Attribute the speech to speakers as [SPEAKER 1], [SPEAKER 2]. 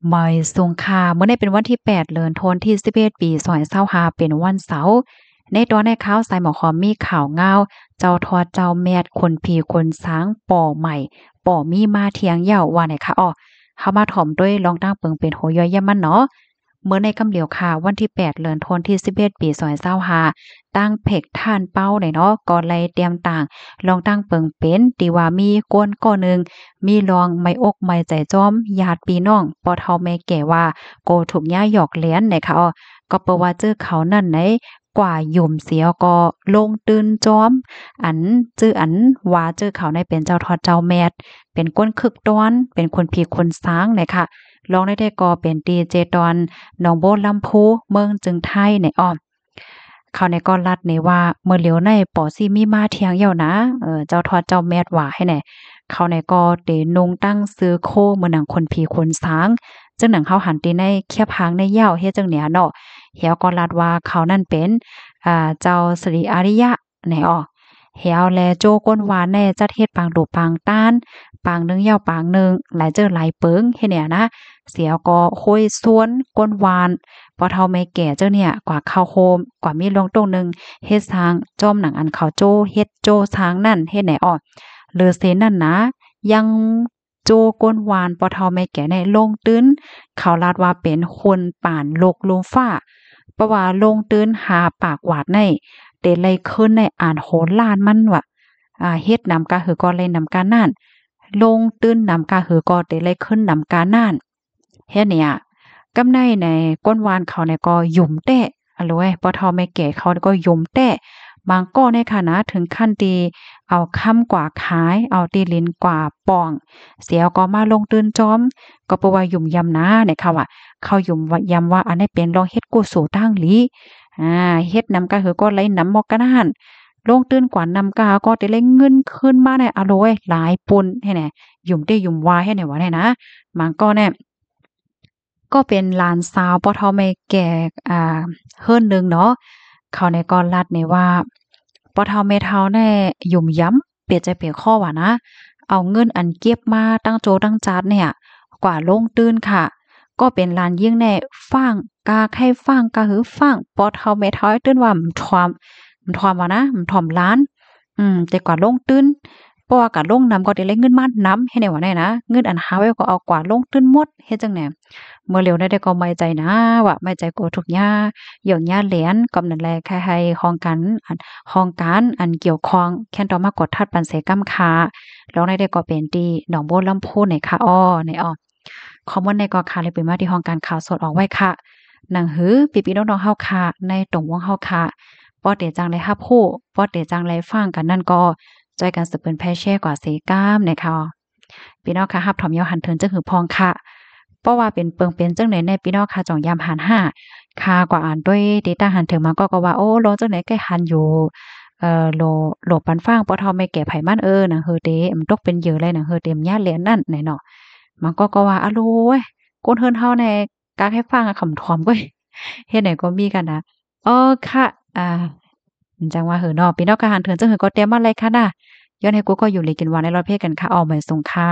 [SPEAKER 1] ไม่สงค่าเมื่อในเป็นวันที่8เดือนธันวาคมที่11ปี2025เป็นวันเสาร์ในตอนในข่าวสายหมอคอมมีข่าวเงาเจ้าทอดเจ้าแมดคนผีคนสางป่อใหม่ป่อมีมาเทียงเหย้าว่าไหนคะอ้อเฮามาถ่อมด้วยลองตั้งเปิงเป็นโหย่อยยามมันเนาะเมื่อในคำเหลียวค่ะวันที่8เดือนธันวาคมที่11ปี2025ตั้งเพกท่านเป้าไหนเนาะก่อนไล่เตรียมต่างลองตั้งเปิงเป็นติว่ามีก้นก้อหนึ่ง มีรองไม่อกไม่ใจจ้อมญาติพี่น้องปอเฒ่าแม่แก่ว่าโกถูกย้ายหยอกเลี้ยนนะคะอ้อก็เปว่าเจอเขานั่นไหนกว่าหยุ่มเสียก็ลงตื่นจอมอันจื้ออันว่าเจอเขาในเป็นเจ้าทอดเจ้าแมดเป็นก้นคึกต้อนเป็นคนผีคนซ้างนะคะลองได้ก็เป็นดีเจตอนหนองโบลำพูเมืองจึงไทยในอ้อมเขาในก็รัดในว่าเมื่อเหลียวในปอซี่มีมาเทียงเหี่ยวนะเจ้าทอดเจ้าแมดว่าให้แหน่ เขาในก็เตนงตั้งซื้อโคเหมือนหนังคนผีคนสางจึงหนังเขาหันตีในเคียบหางในเหย้าเฮ็ดจังเนี้ยเนาะเหี่ยวก็ลัดว่าเขานั่นเป็นเจ้าสิริอาริยะแหน่อ้อเหี่ยวแลโจก้นหวานแน่จัดเฮ็ดปางดูปางต้านปางหนึงเหย้าปางหนึงหลายเจอหลายเปิงเฮ็ดเนี่ยนะเสียวก็โค้ยสวนก้นหวานพอเฒ่าแม่แก่เจ้าเนี่ยกว่าข้าวโฮมกว่ามีลงตรงหนึงเฮ็ดสร้างจ้อมหนังอันเขาโจเฮ็ดโจช้างนั่นเฮ็ดไหนอ้อ เลอเซนนั่นนะยังโจก้นวานปอเฒ่าแม่แก่ในลงตื้นเขาลาดว่าเป็นคนป่านโลกลมฟ้าเพราะว่าลงตื้นหาปากหวาดในเตไลขึ้นในอ่านโหนลานมันว่าเฮ็ดนำกาหือก็เลยนำกานั่นลงตื้นนำกาหือก็เตไลขึ้นนำกานั่นเฮ็ดเนี่ยกำในในก้นวานเขาเนี่ยก็หยุ่มแต้อะโลยปอเฒ่าแม่แก่เขาก็หยุ่มแต้บางก้อในค่ะนะถึงขั้นตี เอาค่ำกว่าขายเอาตีลิ้นกว่าป่องเสียก็มาลงตื่นจอมก็บ่ว่ายุ่มยำนะเนี่ยค่ะว่าเขายุ่มว่ายำว่าอันนี้เป็นลองเฮ็ดกุโสตั้งหลีเฮ็ดนำก็คือก็ไหลนำมอกกันหั่นลงตื่นกว่านำกาก็ได้เลยเงินขึ้นมาในอโลยหลายปุนให้แหน่ยุ่มเต้ยุ่มวายให้แหน่ว่าแน่นะมันก็แน่ก็เป็นหลานสาวพ่อเฒ่าแม่แก่อ่าเฮิ้นหนึ่งเนาะเขาในก็ลัดในว่า ปอเฒ่าแม่เฒ่าแน่หยุ่มย้ำเปลียนใจเปลี่ยนข้อว่านะเอาเงินอันเก็บมาตั้งโจตั้งจาดเนี่ยกว่าลงตื้นค่ะก็เป็นลานยิ่งแน่ฟังกาให้ฟังกาหือฟังปอเฒ่าแม่เฒ่าให้ตื้นว่ามันทอมว่านะมันถ่อมล้านแต่กว่าลงตื้นเพราะว่าการลงนำก็ได้เลยเงินมานำให้แน่ว่าแน่นะเงินอันหาไว้ก็เอากว่าลงตื้นหมดเฮ็ดจังแหน่เมื่อเร็วได้ก็ไม่ใจนะว่าไม่ใจโกทุกย่าอย่างย่าเหรียญกำนั่นแลใครๆของกันอัน ห้องการอันเกี่ยวข้องแค่นต่อมากดทัดปันเสกำคาแล้วในได้ก็เป็นที่หนองบัวลำพูในค่ะอ้อในอ้อคอมเมนต์ในก็ค่ะเลยเป็นมาที่ห้องการข่าวสดออกไว้ค่ะหนังหือปีๆน้องๆเฮาค่ะในตรงวงเฮาค่ะป้อเตจังเลยรับรู้ป้อเตจังเลยฟังกันนั่นก็จอยกันสืบเปิ้นแพ่แชร์กว่าเสก้ามนะคะพี่น้องค่ะรับถอมยอหันเทินจังหือพองค่ะเพราะว่าเป็นเปิงเป็นจังไหนในพี่น้องค่ะจ่องยามหันห้าค่ากว่าอ่านด้วย data หันถึงมาก็ว่าโอ้ลงจังไหนใกล้หันอยู่โหลปันฟางปอทอไม่แก่ไผมันหนังเฮอเดมันตกเป็นเหยื่อเลยหนังเฮอเต็มญาติเหรียญนั่นไหนเนาะมันก็ว่าอะโลยก้นเฮินเฮาแน่กากให้ฟังอะขำถอมเว้ยเฮ็ดไหนก็มีกันนะเออค่ะจังว่าเหอเนาะพี่น้องกะหันเถินจังหือก็เตรียมมาเลยค่ะน่ะย้อนให้กูก็อยู่เลยกินหวานในรอดเพศกันค่ะออเหมือนสงค่ะ